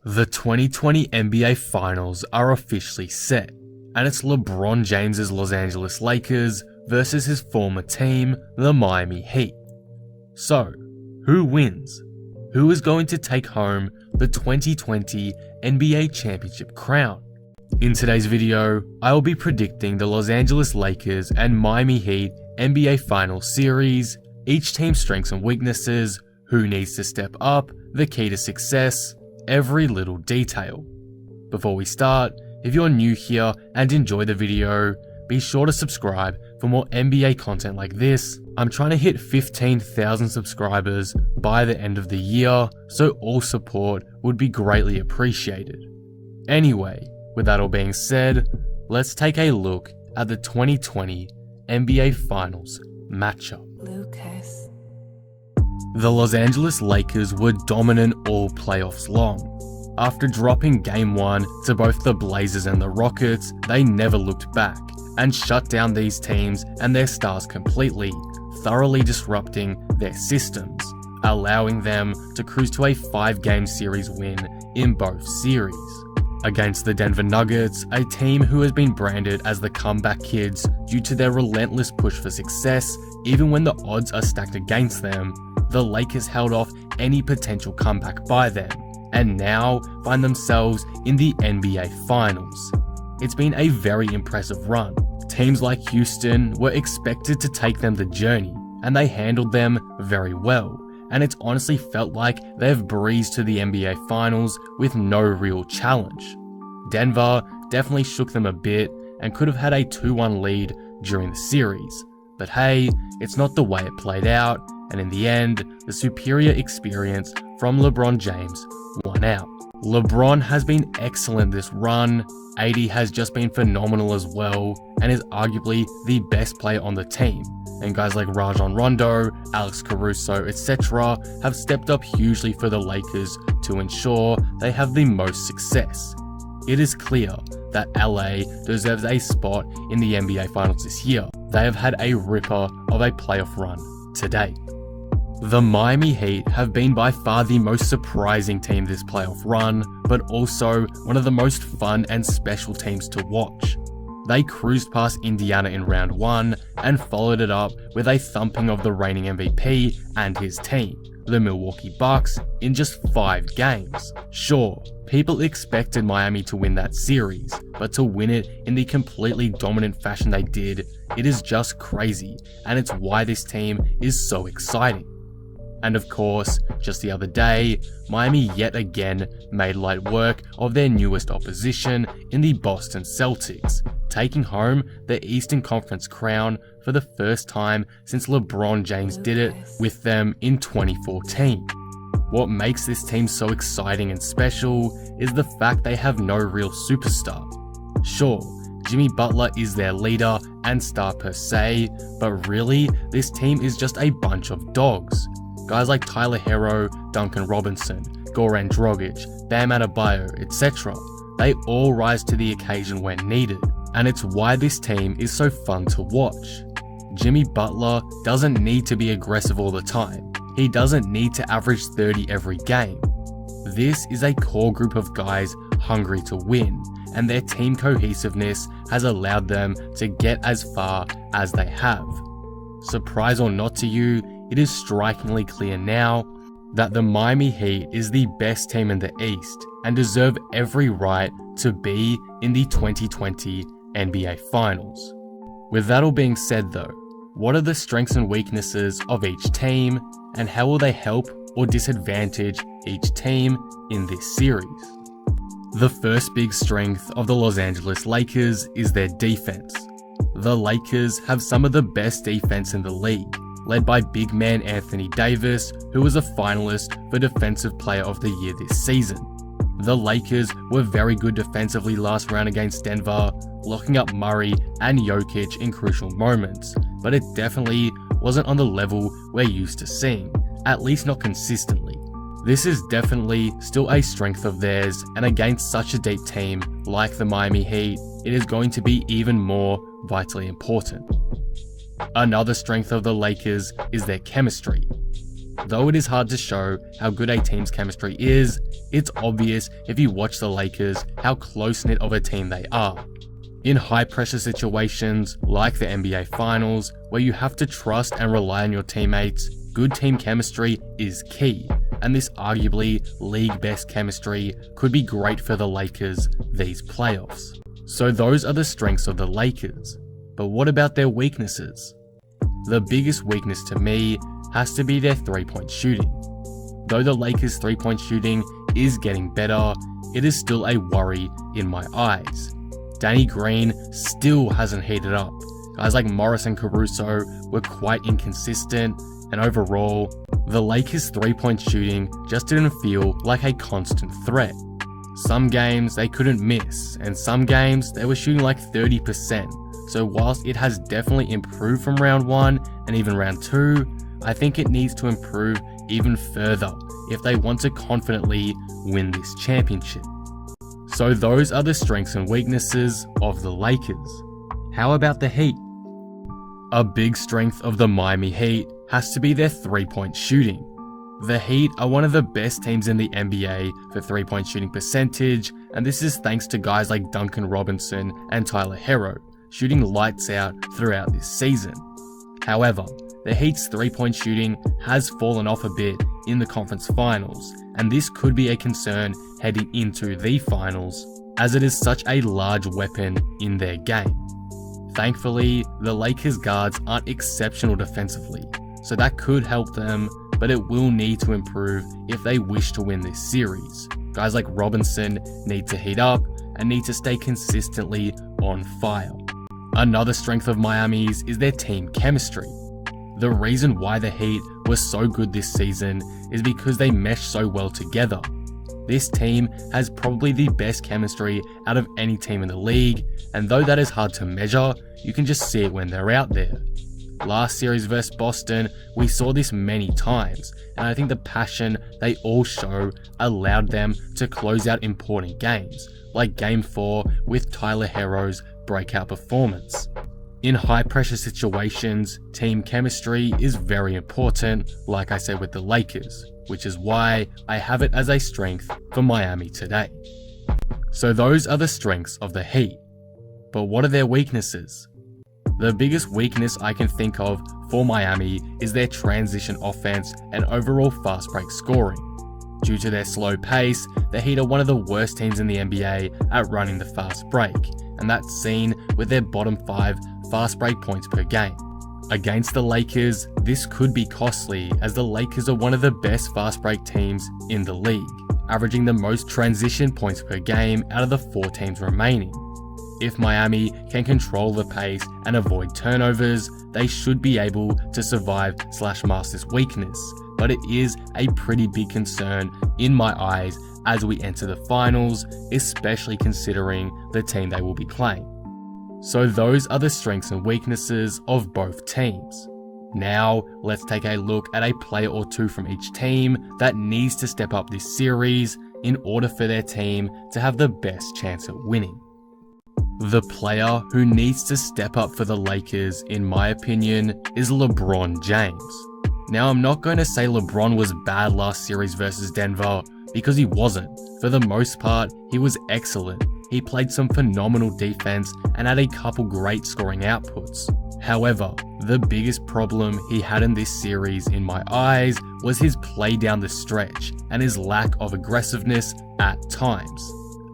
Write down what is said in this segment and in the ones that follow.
The 2020 NBA Finals are officially set, and it's LeBron James' Los Angeles Lakers versus his former team, the Miami Heat. So, who wins? Who is going to take home the 2020 NBA Championship crown? In today's video, I will be predicting the Los Angeles Lakers and Miami Heat NBA Finals series, each team's strengths and weaknesses, who needs to step up, the key to success, every little detail. Before we start, if you're new here and enjoy the video, be sure to subscribe for more NBA content like this. I'm trying to hit 15,000 subscribers by the end of the year, so all support would be greatly appreciated. Anyway, with that all being said, let's take a look at the 2020 NBA Finals matchup. Lucas. The Los Angeles Lakers were dominant all playoffs long. After dropping Game 1 to both the Blazers and the Rockets, they never looked back and shut down these teams and their stars completely, thoroughly disrupting their systems, allowing them to cruise to a 5-game series win in both series. Against the Denver Nuggets, a team who has been branded as the comeback kids due to their relentless push for success, even when the odds are stacked against them, the Lakers held off any potential comeback by them, and now find themselves in the NBA Finals. It's been a very impressive run. Teams like Houston were expected to take them the journey, and they handled them very well, and it's honestly felt like they've breezed to the NBA Finals with no real challenge. Denver definitely shook them a bit and could have had a 2-1 lead during the series, but hey, it's not the way it played out, and in the end, the superior experience from LeBron James won out. LeBron has been excellent this run, AD has just been phenomenal as well, and is arguably the best player on the team, and guys like Rajon Rondo, Alex Caruso, etc. have stepped up hugely for the Lakers to ensure they have the most success. It is clear that LA deserves a spot in the NBA Finals this year. They have had a ripper of a playoff run to date. The Miami Heat have been by far the most surprising team this playoff run, but also one of the most fun and special teams to watch. They cruised past Indiana in round 1 and followed it up with a thumping of the reigning MVP and his team, the Milwaukee Bucks, in just 5 games. Sure, people expected Miami to win that series, but to win it in the completely dominant fashion they did, it is just crazy, and it's why this team is so exciting. And of course, just the other day, Miami yet again made light work of their newest opposition in the Boston Celtics, taking home the Eastern Conference crown for the first time since LeBron James did it with them in 2014. What makes this team so exciting and special is the fact they have no real superstar. Sure, Jimmy Butler is their leader and star per se, but really, this team is just a bunch of dogs. Guys like Tyler Herro, Duncan Robinson, Goran Dragic, Bam Adebayo, etc. They all rise to the occasion when needed, and it's why this team is so fun to watch. Jimmy Butler doesn't need to be aggressive all the time. He doesn't need to average 30 every game. This is a core group of guys hungry to win, and their team cohesiveness has allowed them to get as far as they have. Surprise or not to you, it is strikingly clear now that the Miami Heat is the best team in the East and deserve every right to be in the 2020 NBA Finals. With that all being said though, what are the strengths and weaknesses of each team, and how will they help or disadvantage each team in this series? The first big strength of the Los Angeles Lakers is their defense. The Lakers have some of the best defense in the league, led by big man Anthony Davis, who was a finalist for Defensive Player of the Year this season. The Lakers were very good defensively last round against Denver, locking up Murray and Jokic in crucial moments, but it definitely wasn't on the level we're used to seeing, at least not consistently. This is definitely still a strength of theirs, and against such a deep team like the Miami Heat, it is going to be even more vitally important. Another strength of the Lakers is their chemistry. Though it is hard to show how good a team's chemistry is, it's obvious if you watch the Lakers how close-knit of a team they are. In high-pressure situations like the NBA Finals, where you have to trust and rely on your teammates, good team chemistry is key, and this arguably league-best chemistry could be great for the Lakers these playoffs. So those are the strengths of the Lakers, but what about their weaknesses? The biggest weakness to me has to be their three-point shooting. Though the Lakers' three-point shooting is getting better, it is still a worry in my eyes. Danny Green still hasn't heated up. Guys like Morris and Caruso were quite inconsistent, and overall, the Lakers' three-point shooting just didn't feel like a constant threat. Some games they couldn't miss, and some games they were shooting like 30%. So whilst it has definitely improved from round 1 and even round 2, I think it needs to improve even further if they want to confidently win this championship. So those are the strengths and weaknesses of the Lakers. How about the Heat? A big strength of the Miami Heat has to be their three-point shooting. The Heat are one of the best teams in the NBA for three-point shooting percentage, and this is thanks to guys like Duncan Robinson and Tyler Herro, shooting lights out throughout this season. However, the Heat's three-point shooting has fallen off a bit in the conference finals, and this could be a concern heading into the finals, as it is such a large weapon in their game. Thankfully, the Lakers guards aren't exceptional defensively, so that could help them, but it will need to improve if they wish to win this series. Guys like Robinson need to heat up and need to stay consistently on fire. Another strength of Miami's is their team chemistry. The reason why the Heat were so good this season is because they mesh so well together. This team has probably the best chemistry out of any team in the league, and though that is hard to measure, you can just see it when they're out there. Last series versus Boston, we saw this many times, and I think the passion they all show allowed them to close out important games, like Game 4 with Tyler Herro's breakout performance. In high-pressure situations, team chemistry is very important, like I said with the Lakers, which is why I have it as a strength for Miami today. So those are the strengths of the Heat. But what are their weaknesses? The biggest weakness I can think of for Miami is their transition offense and overall fast break scoring. Due to their slow pace, the Heat are one of the worst teams in the NBA at running the fast break, and that's seen with their bottom 5 fast break points per game. Against the Lakers, this could be costly, as the Lakers are one of the best fast break teams in the league, averaging the most transition points per game out of the 4 teams remaining. If Miami can control the pace and avoid turnovers, they should be able to survive/mask this weakness, but it is a pretty big concern in my eyes as we enter the finals, especially considering the team they will be playing. So those are the strengths and weaknesses of both teams. Now, let's take a look at a player or two from each team that needs to step up this series in order for their team to have the best chance at winning. The player who needs to step up for the Lakers, in my opinion, is LeBron James. Now, I'm not going to say LeBron was bad last series versus Denver, because he wasn't. For the most part, he was excellent. He played some phenomenal defense and had a couple great scoring outputs. However, the biggest problem he had in this series, in my eyes, was his play down the stretch and his lack of aggressiveness at times.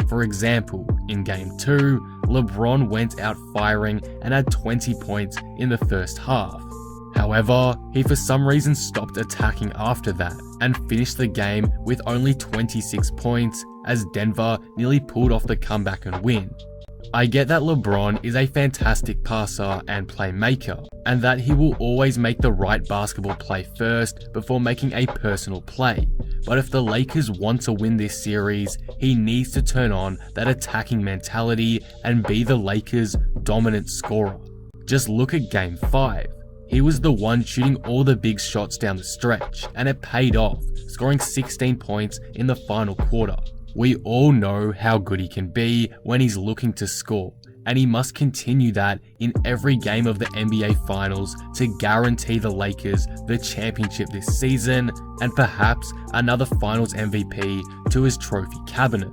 For example, in Game 2, LeBron went out firing and had 20 points in the first half. However, he for some reason stopped attacking after that and finished the game with only 26 points as Denver nearly pulled off the comeback and win. I get that LeBron is a fantastic passer and playmaker, and that he will always make the right basketball play first before making a personal play. But if the Lakers want to win this series, he needs to turn on that attacking mentality and be the Lakers' dominant scorer. Just look at Game 5. He was the one shooting all the big shots down the stretch, and it paid off, scoring 16 points in the final quarter. We all know how good he can be when he's looking to score, and he must continue that in every game of the NBA Finals to guarantee the Lakers the championship this season and perhaps another Finals MVP to his trophy cabinet.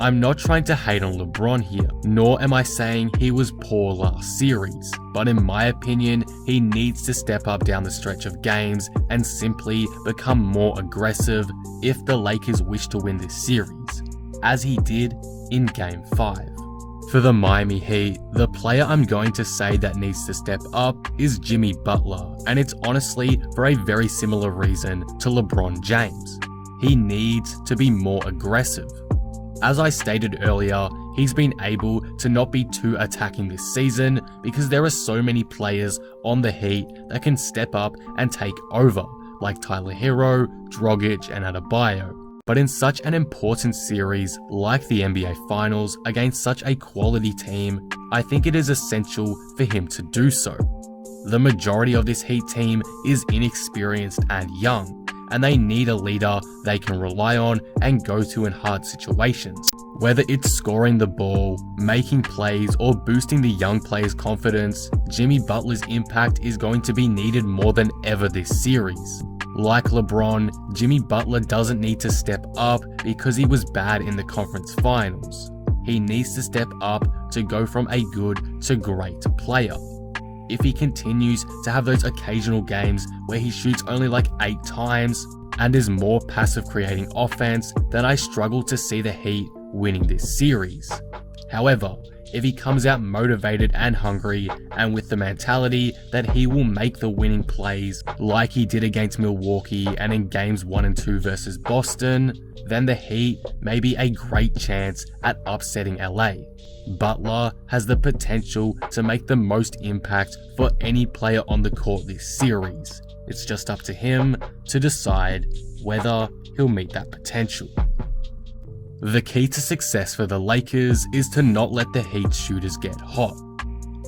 I'm not trying to hate on LeBron here, nor am I saying he was poor last series, but in my opinion, he needs to step up down the stretch of games and simply become more aggressive if the Lakers wish to win this series, as he did in Game 5. For the Miami Heat, the player I'm going to say that needs to step up is Jimmy Butler, and it's honestly for a very similar reason to LeBron James. He needs to be more aggressive. As I stated earlier, he's been able to not be too attacking this season because there are so many players on the Heat that can step up and take over, like Tyler Herro, Jokic, and Adebayo. But in such an important series like the NBA Finals against such a quality team, I think it is essential for him to do so. The majority of this Heat team is inexperienced and young, and they need a leader they can rely on and go to in hard situations. Whether it's scoring the ball, making plays, or boosting the young players' confidence, Jimmy Butler's impact is going to be needed more than ever this series. Like LeBron, Jimmy Butler doesn't need to step up because he was bad in the conference finals. He needs to step up to go from a good to great player. If he continues to have those occasional games where he shoots only like 8 times and is more passive creating offense, then I struggle to see the Heat winning this series. However, if he comes out motivated and hungry and with the mentality that he will make the winning plays like he did against Milwaukee and in games 1 and 2 versus Boston, then the Heat may be a great chance at upsetting LA. Butler has the potential to make the most impact for any player on the court this series. It's just up to him to decide whether he'll meet that potential. The key to success for the Lakers is to not let the Heat shooters get hot.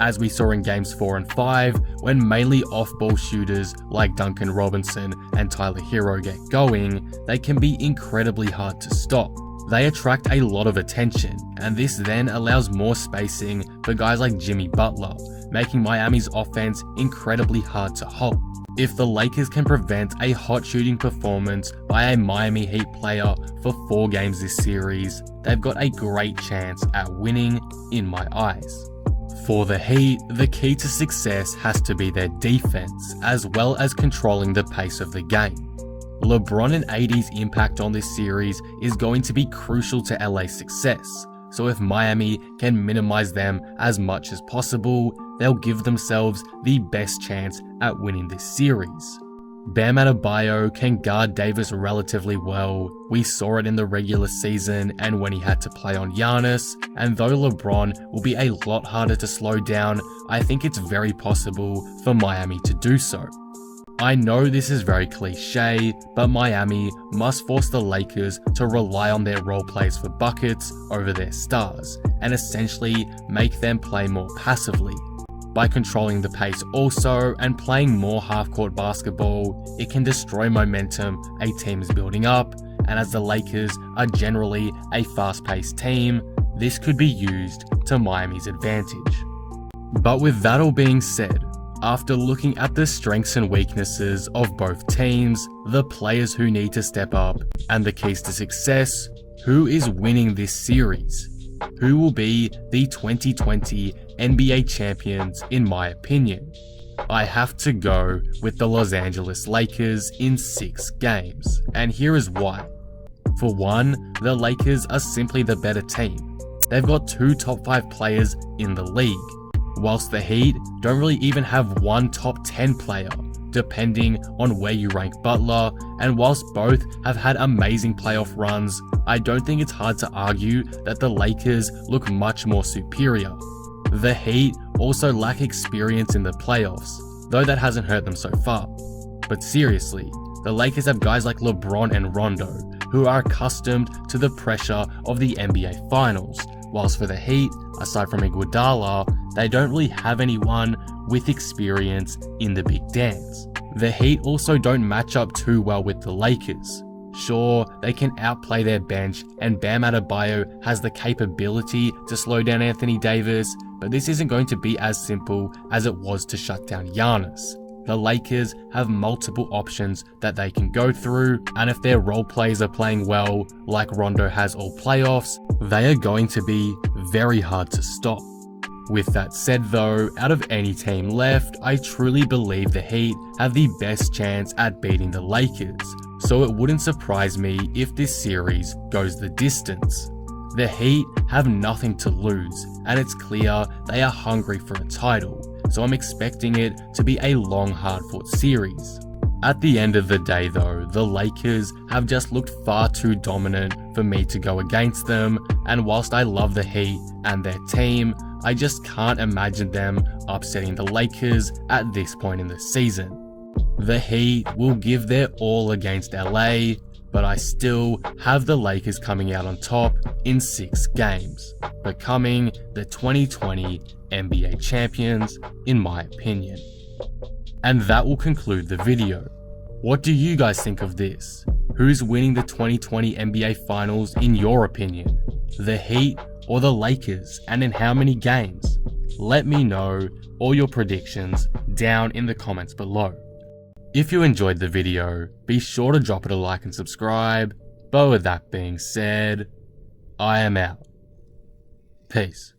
As we saw in games 4 and 5, when mainly off-ball shooters like Duncan Robinson and Tyler Herro get going, they can be incredibly hard to stop. They attract a lot of attention, and this then allows more spacing for guys like Jimmy Butler, making Miami's offense incredibly hard to halt. If the Lakers can prevent a hot shooting performance by a Miami Heat player for 4 games this series, they've got a great chance at winning in my eyes. For the Heat, the key to success has to be their defense, as well as controlling the pace of the game. LeBron and AD's impact on this series is going to be crucial to LA's success, so if Miami can minimize them as much as possible, they'll give themselves the best chance at winning this series. Bam Adebayo can guard Davis relatively well. We saw it in the regular season and when he had to play on Giannis, and though LeBron will be a lot harder to slow down, I think it's very possible for Miami to do so. I know this is very cliche, but Miami must force the Lakers to rely on their role players for buckets over their stars, and essentially make them play more passively. By controlling the pace also and playing more half-court basketball, it can destroy momentum a team is building up, and as the Lakers are generally a fast-paced team, this could be used to Miami's advantage. But with that all being said, after looking at the strengths and weaknesses of both teams, the players who need to step up, and the keys to success, who is winning this series? Who will be the 2020 NBA champions in my opinion? I have to go with the Los Angeles Lakers in 6 games, and here is why. For one, the Lakers are simply the better team. They've got 2 top 5 players in the league, whilst the Heat don't really even have one top 10 player, depending on where you rank Butler, and whilst both have had amazing playoff runs, I don't think it's hard to argue that the Lakers look much more superior. The Heat also lack experience in the playoffs, though that hasn't hurt them so far. But seriously, the Lakers have guys like LeBron and Rondo, who are accustomed to the pressure of the NBA Finals, whilst for the Heat, aside from Iguodala, they don't really have anyone with experience in the big dance. The Heat also don't match up too well with the Lakers. Sure, they can outplay their bench, and Bam Adebayo has the capability to slow down Anthony Davis, but this isn't going to be as simple as it was to shut down Giannis. The Lakers have multiple options that they can go through, and if their role players are playing well, like Rondo has all playoffs, they are going to be very hard to stop. With that said though, out of any team left, I truly believe the Heat have the best chance at beating the Lakers, so it wouldn't surprise me if this series goes the distance. The Heat have nothing to lose, and it's clear they are hungry for a title, so I'm expecting it to be a long, hard-fought series. At the end of the day though, the Lakers have just looked far too dominant for me to go against them, and whilst I love the Heat and their team, I just can't imagine them upsetting the Lakers at this point in the season. The Heat will give their all against LA, but I still have the Lakers coming out on top in 6 games, becoming the 2020 NBA champions in my opinion. And that will conclude the video. What do you guys think of this? Who's winning the 2020 NBA Finals in your opinion? The Heat or the Lakers, and in how many games? Let me know all your predictions down in the comments below. If you enjoyed the video, be sure to drop it a like and subscribe, but with that being said, I am out. Peace.